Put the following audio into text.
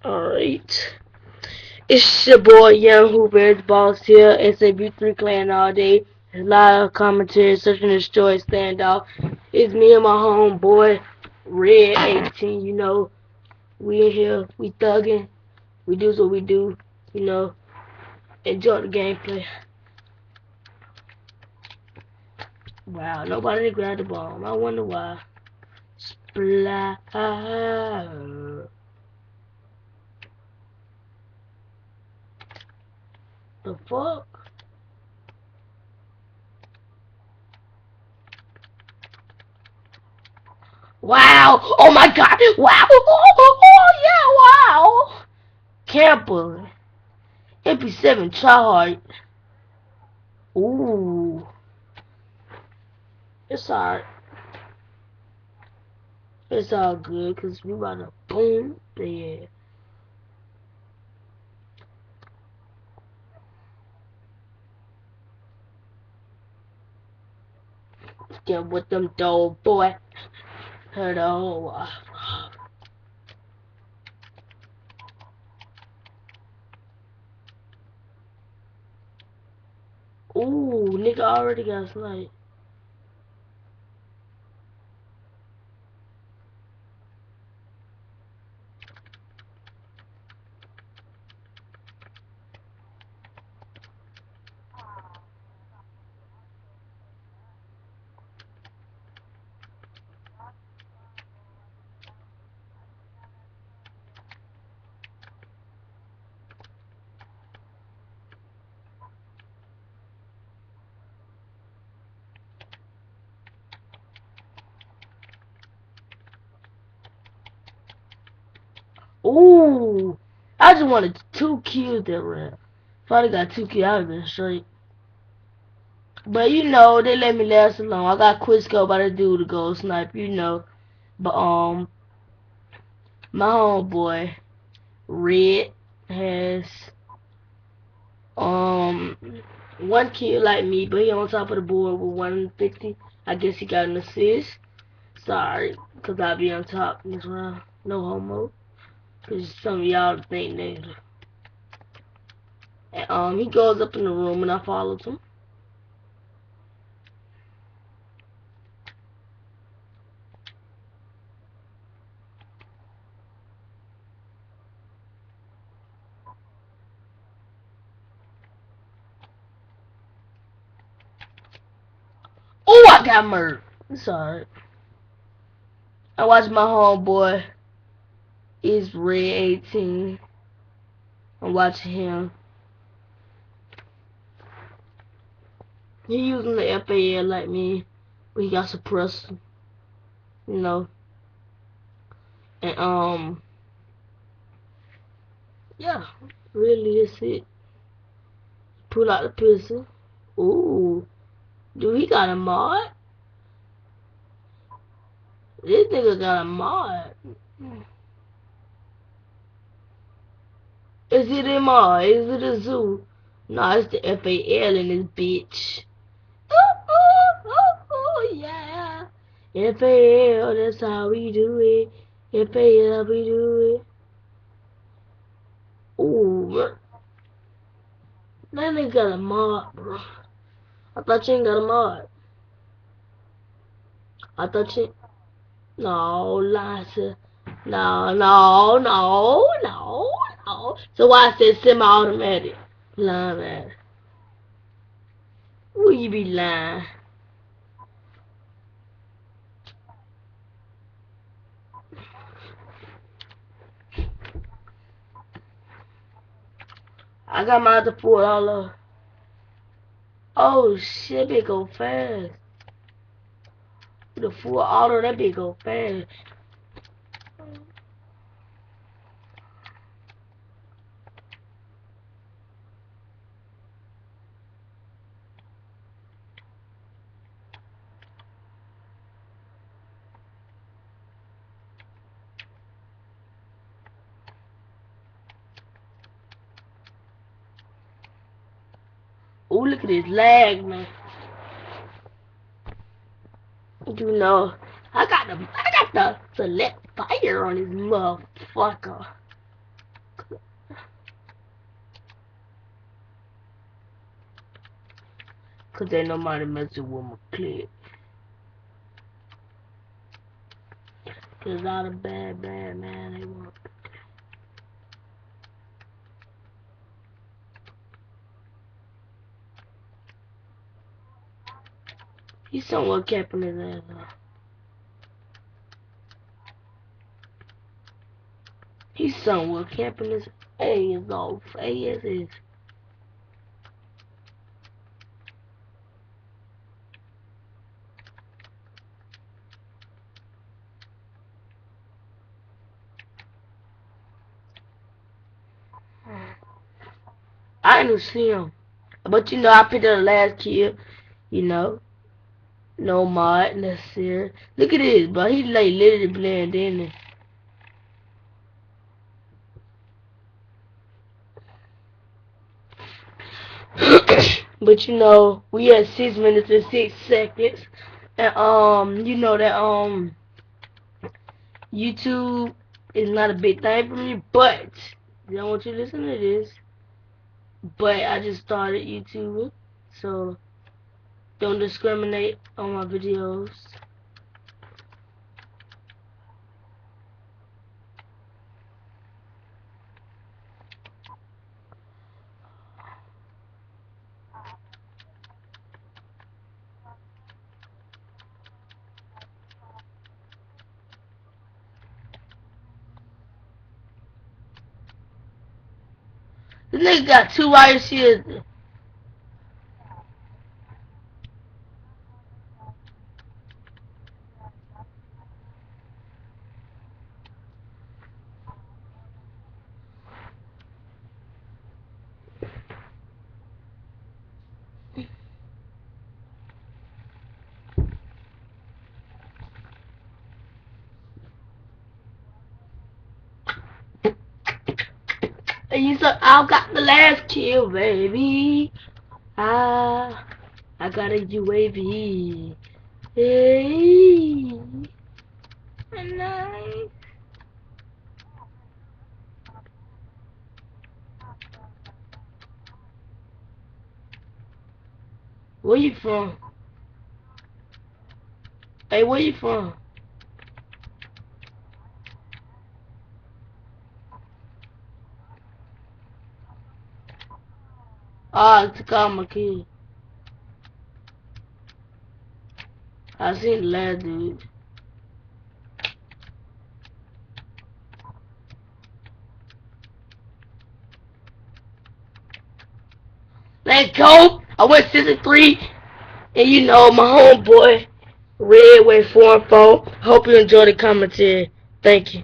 Alright. It's your boy Young Hoover, boss here. SAB3 clan all day. There's a lot of commentary, searching the story, stand off. It's me and my homeboy, Red 18, We in here, we thugging, we do what we do, you know. Enjoy the gameplay. Wow, nobody grabbed the bomb. I wonder why. Splash. The fuck? Wow! Oh my god! Wow! Yeah, wow! Camper. MP7 try hard. Ooh. It's alright. It's all good, cause we about to boom. Yeah. Get with them dough, boy. Heard the whole Ooh, nigga already got sniped. Ooh. I just wanted 2 kills that round. If I got 2 kills, I would have been straight. But they let me last so long. I got quick scope by the dude to go snipe. But my homeboy Red has um 1 kill like me, but he on top of the board with 150. I guess he got an assist. Sorry, cause I be on top this round. No homo. Cause some of y'all think negative. And he goes up in the room and I followed him. Oh, I got murdered. Sorry. I watched my homeboy. Is Red 18. I'm watching him. He using the FAL like me, but he got suppressed, you know. And yeah, really that's it. Pull out the pistol. Ooh, dude, he got a mod. This nigga got a mod. Is it a mod? Is it a zoo? Nah, it's the FAL in this bitch. Yeah. FAL, that's how we do it. FAL, we do it. Ooh, that nigga got a mod, bro. I thought you ain't got a mod. I thought you. No, Lassa. No, no, no, no, no. So why I said semi-automatic? Lying, man. Who you be lying? I got my other $4. Oh shit, it go fast. The full auto, that bit go fast. Oh, look at this lag, man. You know, I got the select fire on this motherfucker. Cause ain't nobody messing with my clip. Cause all the bad man they want. He's somewhat capping his ass off. He's somewhat capping his ass off. Ass. I ain't see him. But you know, I picked up the last kill. You know, no mod necessary. Look at this, bro. He like literally blend in. But you know, we had 6 minutes and 6 seconds, and you know that YouTube is not a big thing for me, but I don't want you to listen to this. But I just started YouTube, so don't discriminate on my videos. This nigga got 2 wire shields. And you said I got the last kill, baby. I got a UAV. Hey, nice. Where you from? Hey, where you from? Ah, it's my kid. I seen the last dude. Let's go. I went 6-3, and you know my homeboy Red went 4-4. Hope you enjoy the commentary. Thank you.